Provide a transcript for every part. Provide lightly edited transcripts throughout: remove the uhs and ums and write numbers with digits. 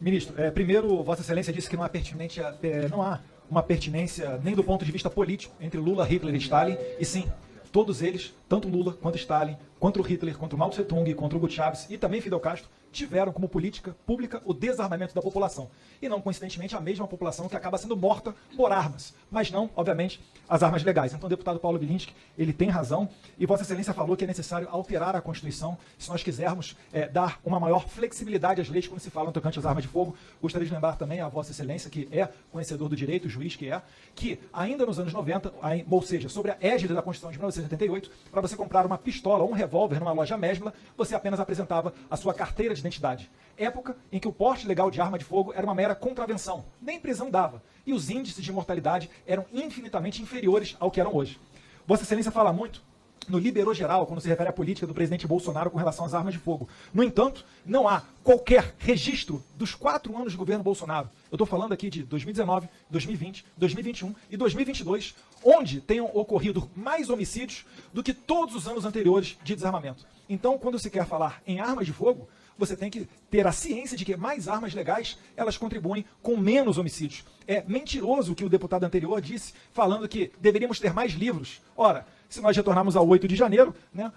Ministro, primeiro, Vossa Excelência disse que não há uma pertinência nem do ponto de vista político entre Lula, Hitler e Stalin, e sim, todos eles, tanto Lula quanto Stalin, contra o Hitler, contra o Mao Tse-tung, contra o Hugo Chávez e também Fidel Castro, tiveram como política pública o desarmamento da população. E não, coincidentemente, a mesma população que acaba sendo morta por armas, mas não, obviamente, as armas legais. Então, o deputado Paulo Bilinski, ele tem razão, e Vossa Excelência falou que é necessário alterar a Constituição se nós quisermos dar uma maior flexibilidade às leis quando se fala no tocante às armas de fogo. Gostaria de lembrar também a Vossa Excelência, que é conhecedor do direito, o juiz que ainda nos anos 90, ou seja, sobre a égide da Constituição de 1978, para você comprar uma pistola ou um revólver numa loja mesbla, você apenas apresentava a sua carteira de identidade. Época em que o porte legal de arma de fogo era uma mera contravenção, nem prisão dava, e os índices de mortalidade eram infinitamente inferiores ao que eram hoje. Vossa Excelência fala muito no liberou geral, quando se refere à política do presidente Bolsonaro com relação às armas de fogo. No entanto, não há qualquer registro dos 4 anos de governo Bolsonaro. Eu estou falando aqui de 2019, 2020, 2021 e 2022, onde tenham ocorrido mais homicídios do que todos os anos anteriores de desarmamento. Então, quando se quer falar em armas de fogo, você tem que ter a ciência de que mais armas legais, elas contribuem com menos homicídios. É mentiroso o que o deputado anterior disse, falando que deveríamos ter mais livros. Ora, se nós retornarmos ao 8 de janeiro, né,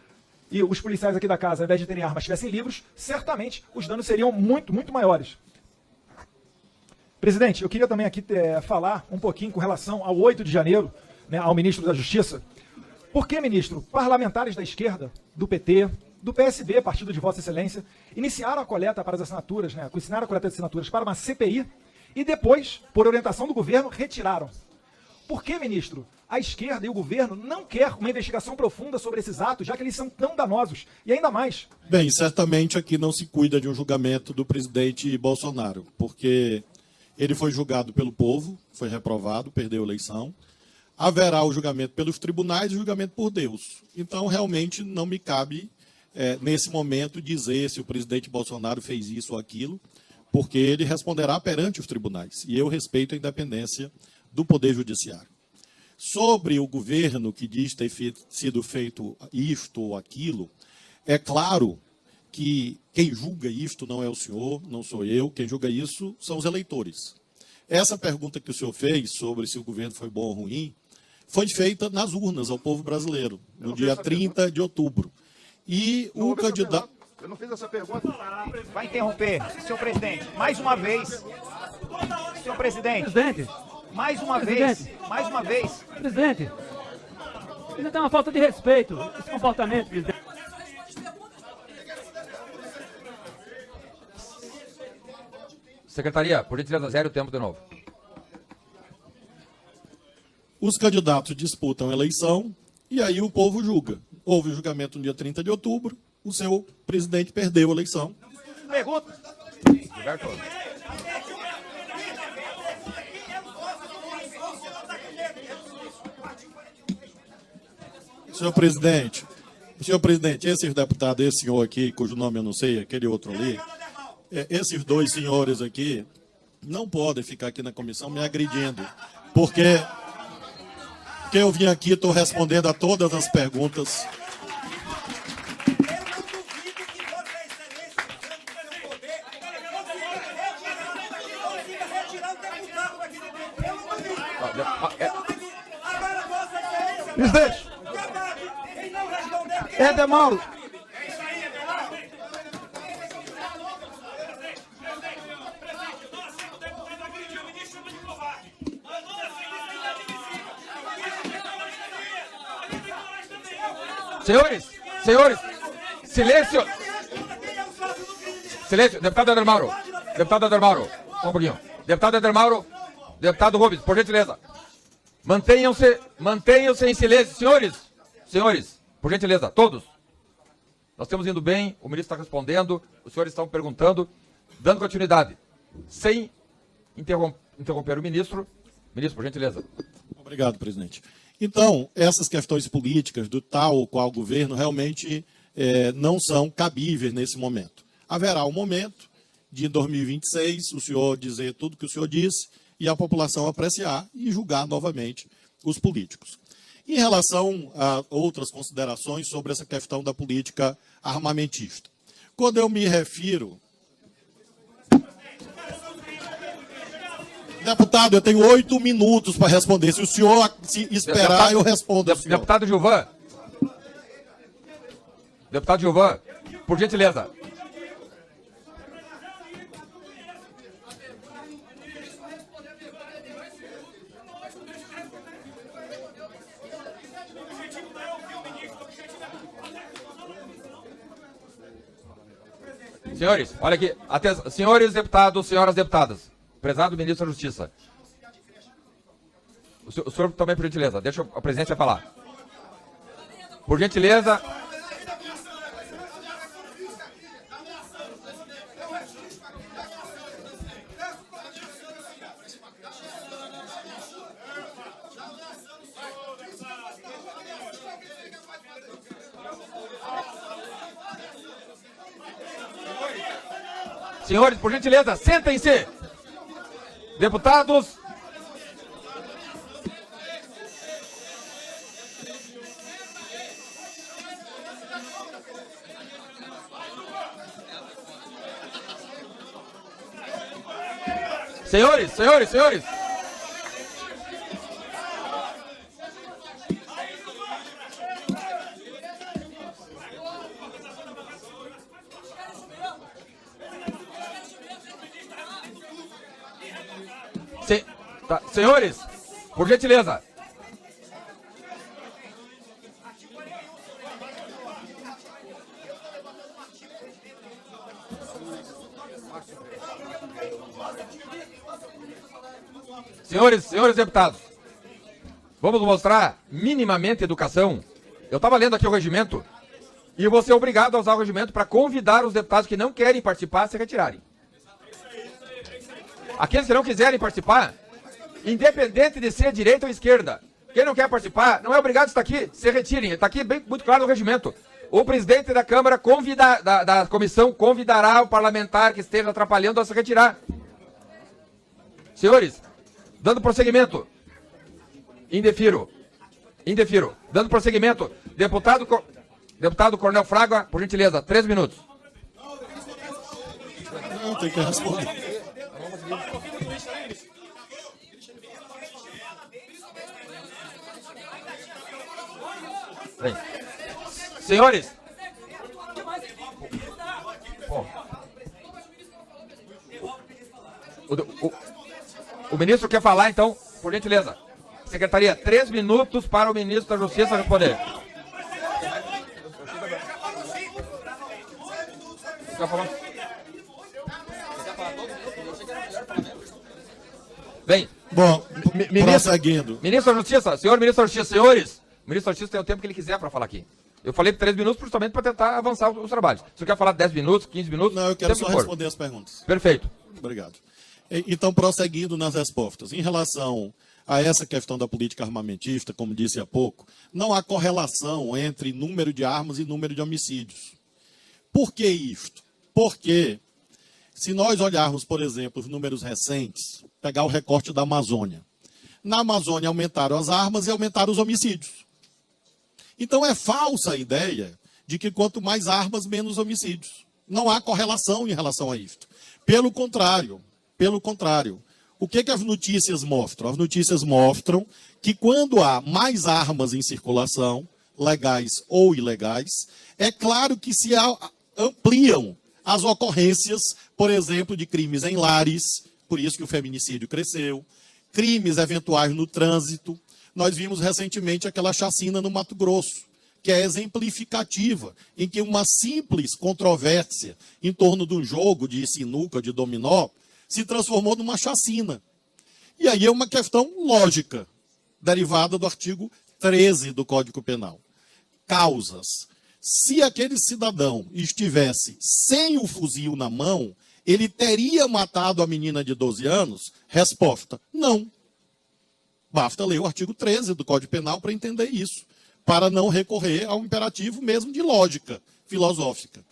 e os policiais aqui da casa, ao invés de terem armas, tivessem livros, certamente os danos seriam muito, muito maiores. Presidente, eu queria também aqui falar um pouquinho com relação ao 8 de janeiro, né, ao ministro da Justiça. Por que, ministro, parlamentares da esquerda, do PT, do PSB, partido de Vossa Excelência, iniciaram a coleta para as assinaturas, né, ensinaram a coleta de assinaturas para uma CPI e depois, por orientação do governo, retiraram? Por que, ministro, a esquerda e o governo não querem uma investigação profunda sobre esses atos, já que eles são tão danosos? E ainda mais... Bem, certamente aqui não se cuida de um julgamento do presidente Bolsonaro, porque ele foi julgado pelo povo, foi reprovado, perdeu a eleição. Haverá o julgamento pelos tribunais e o julgamento por Deus. Então, realmente, não me cabe, nesse momento, dizer se o presidente Bolsonaro fez isso ou aquilo, porque ele responderá perante os tribunais. E eu respeito a independência do Poder Judiciário. Sobre o governo que diz ter sido feito isto ou aquilo, é claro que quem julga isto não é o senhor, não sou eu, quem julga isso são os eleitores. Essa pergunta que o senhor fez sobre se o governo foi bom ou ruim, foi feita nas urnas ao povo brasileiro, no dia 30 de outubro. E o candidato... Eu não fiz essa pergunta. Vai interromper, senhor presidente, mais uma vez. Senhor presidente. Presidente. Mais uma vez. Mais uma vez. Presidente. Ainda tem uma falta de respeito, esse comportamento, presidente. Secretaria, por gentileza, zero o tempo de novo. Os candidatos disputam a eleição e aí o povo julga. Houve o julgamento no dia 30 de outubro, o seu presidente perdeu a eleição. Pergunta. Gilberto. Senhor presidente, esse deputado, esse senhor aqui, cujo nome eu não sei, aquele outro ali, esses dois senhores aqui não podem ficar aqui na comissão me agredindo, porque eu vim aqui, estou respondendo a todas as perguntas. Presidente! Edemauro! Senhores, silêncio! Silêncio, deputado Eder Mauro, só um pouquinho. Deputado Eder Mauro, deputado Rubens, por gentileza. Mantenham-se em silêncio, senhores, por gentileza, todos. Nós estamos indo bem, o ministro está respondendo, os senhores estão perguntando, dando continuidade, sem interromper o ministro. Ministro, por gentileza. Obrigado, presidente. Então, essas questões políticas do tal ou qual governo realmente não são cabíveis nesse momento. Haverá um momento de 2026, o senhor dizer tudo que o senhor disse e a população apreciar e julgar novamente os políticos. Em relação a outras considerações sobre essa questão da política armamentista, quando eu me refiro... Deputado, eu tenho 8 minutos para responder. Se o senhor se esperar, eu respondo. Deputado Gilvan. Deputado Gilvan, por gentileza. Senhores, olha aqui. Senhores deputados, senhoras deputadas. Prezado ministro da Justiça. O senhor também, por gentileza. Deixa a presidência falar. Por gentileza. Senhores, por gentileza, sentem-se. Deputados. Senhores. Senhores, por gentileza. Senhores deputados, vamos mostrar minimamente educação. Eu estava lendo aqui o regimento e vou ser obrigado a usar o regimento para convidar os deputados que não querem participar a se retirarem. Aqueles que não quiserem participar, independente de ser direita ou esquerda, quem não quer participar não é obrigado a estar aqui, se retirem. Está aqui bem, muito claro no regimento. O presidente da Câmara da comissão convidará o parlamentar que esteja atrapalhando a se retirar. Senhores, dando prosseguimento. Indefiro. Dando prosseguimento. Deputado Coronel Fraga, por gentileza, 3 minutos. Não, tem que responder. Bem. Senhores. O ministro quer falar, então, por gentileza. Secretaria, 3 minutos para o ministro da Justiça responder. Bem. Bom, prosseguindo. Ministro da Justiça, senhor ministro da Justiça, senhores. O ministro da Justiça tem o tempo que ele quiser para falar aqui. Eu falei 3 minutos justamente para tentar avançar os trabalhos. Se você quer falar 10 minutos, 15 minutos... Não, eu quero só responder as perguntas. Perfeito. Obrigado. Então, prosseguindo nas respostas. Em relação a essa questão da política armamentista, como disse há pouco, não há correlação entre número de armas e número de homicídios. Por que isto? Porque, se nós olharmos, por exemplo, os números recentes, pegar o recorte da Amazônia. Na Amazônia aumentaram as armas e aumentaram os homicídios. Então é falsa a ideia de que quanto mais armas, menos homicídios. Não há correlação em relação a isto. Pelo contrário, o que as notícias mostram? As notícias mostram que quando há mais armas em circulação, legais ou ilegais, é claro que se ampliam as ocorrências, por exemplo, de crimes em lares, por isso que o feminicídio cresceu, crimes eventuais no trânsito. Nós vimos recentemente aquela chacina no Mato Grosso, que é exemplificativa, em que uma simples controvérsia em torno de um jogo de sinuca, de dominó, se transformou numa chacina. E aí é uma questão lógica, derivada do artigo 13 do Código Penal. Causas. Se aquele cidadão estivesse sem o fuzil na mão, ele teria matado a menina de 12 anos? Resposta, não. Basta ler o artigo 13 do Código Penal para entender isso, para não recorrer ao imperativo mesmo de lógica filosófica.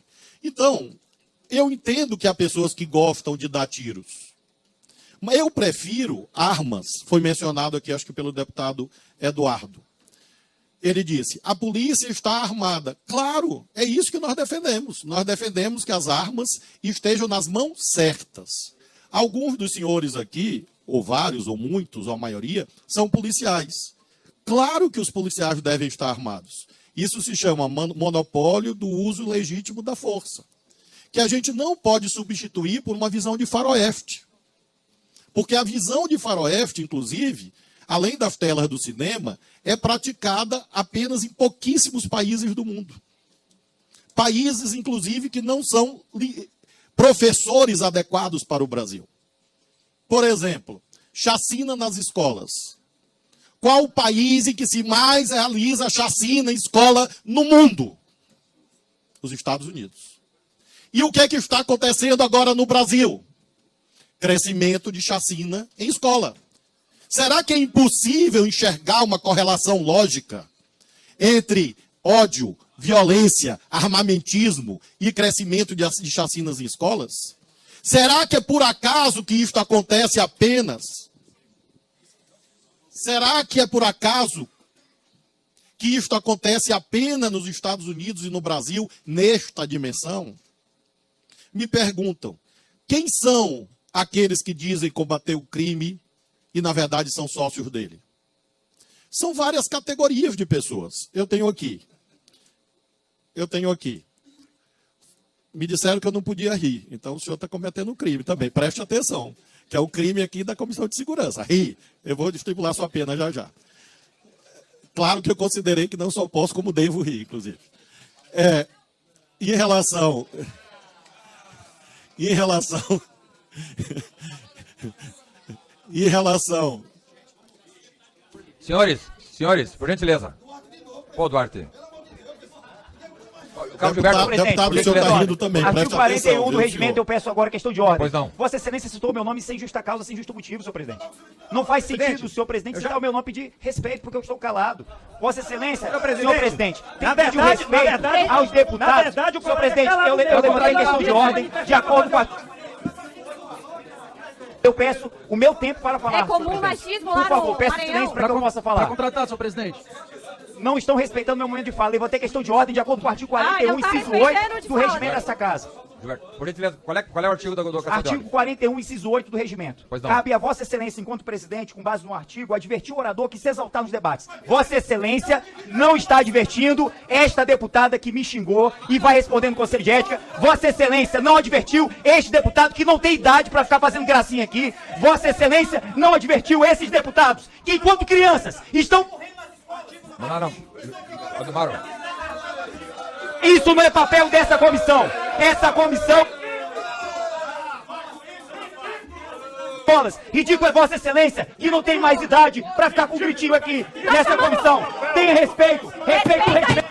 Então, eu entendo que há pessoas que gostam de dar tiros, mas eu prefiro armas. Foi mencionado aqui, acho que pelo deputado Eduardo. Ele disse, a polícia está armada. Claro, é isso que nós defendemos. Nós defendemos que as armas estejam nas mãos certas. Alguns dos senhores aqui ou vários, ou muitos, ou a maioria, são policiais. Claro que os policiais devem estar armados. Isso se chama monopólio do uso legítimo da força, que a gente não pode substituir por uma visão de faroeste. Porque a visão de faroeste, inclusive, além das telas do cinema, é praticada apenas em pouquíssimos países do mundo. Países, inclusive, que não são professores adequados para o Brasil. Por exemplo, chacina nas escolas. Qual o país em que se mais realiza chacina em escola no mundo? Os Estados Unidos. E o que é que está acontecendo agora no Brasil? Crescimento de chacina em escola. Será que é impossível enxergar uma correlação lógica entre ódio, violência, armamentismo e crescimento de chacinas em escolas? Será que é por acaso que isto acontece apenas? Será que é por acaso que isto acontece apenas nos Estados Unidos e no Brasil, nesta dimensão? Me perguntam, quem são aqueles que dizem combater o crime e, na verdade, são sócios dele? São várias categorias de pessoas. Eu tenho aqui. Me disseram que eu não podia rir. Então, o senhor está cometendo um crime também. Preste atenção, que é o crime aqui da Comissão de Segurança. Ri. Eu vou estipular sua pena já já. Claro que eu considerei que não só posso, como devo rir, inclusive. Em relação... Senhores, por gentileza. Pô, Duarte. Deputado, o senhor está rindo também. Artigo 41 do viu, regimento, eu peço agora questão de ordem. Pois não. Vossa Excelência citou meu nome sem justa causa, sem justo motivo, senhor presidente. Não faz sentido o senhor presidente citar o meu nome e pedir respeito, porque eu estou calado. Vossa Excelência, senhor presidente, tem que pedir respeito aos deputados. Senhor presidente, eu levantei questão de ordem, de acordo com a... Eu peço o meu tempo para falar. É comum machismo lá por favor, no peço Maranhão. silêncio para que eu possa falar. Para contratar, senhor presidente. Não estão respeitando meu momento de fala. Levantei questão de ordem de acordo com o artigo 41, não tá inciso respeitando 8 de do fala. regimento desta casa. Gilberto, por gentileza, qual é o artigo da colocação de Artigo ordem? 41, inciso 8 do regimento. Pois não. Cabe a Vossa Excelência, enquanto presidente, com base no artigo, advertir o orador que se exaltar nos debates. Vossa Excelência não está advertindo esta deputada que me xingou e vai responder no Conselho de Ética. Vossa Excelência não advertiu este deputado que não tem idade para ficar fazendo gracinha aqui. Vossa Excelência não advertiu esses deputados que, enquanto crianças, estão morrendo. Não. Ademaro. Isso não é papel dessa comissão. Essa comissão... Ridículo é Vossa Excelência, que não tem mais idade para ficar com gritinho aqui nessa comissão. Tenha respeito, respeito o regimento.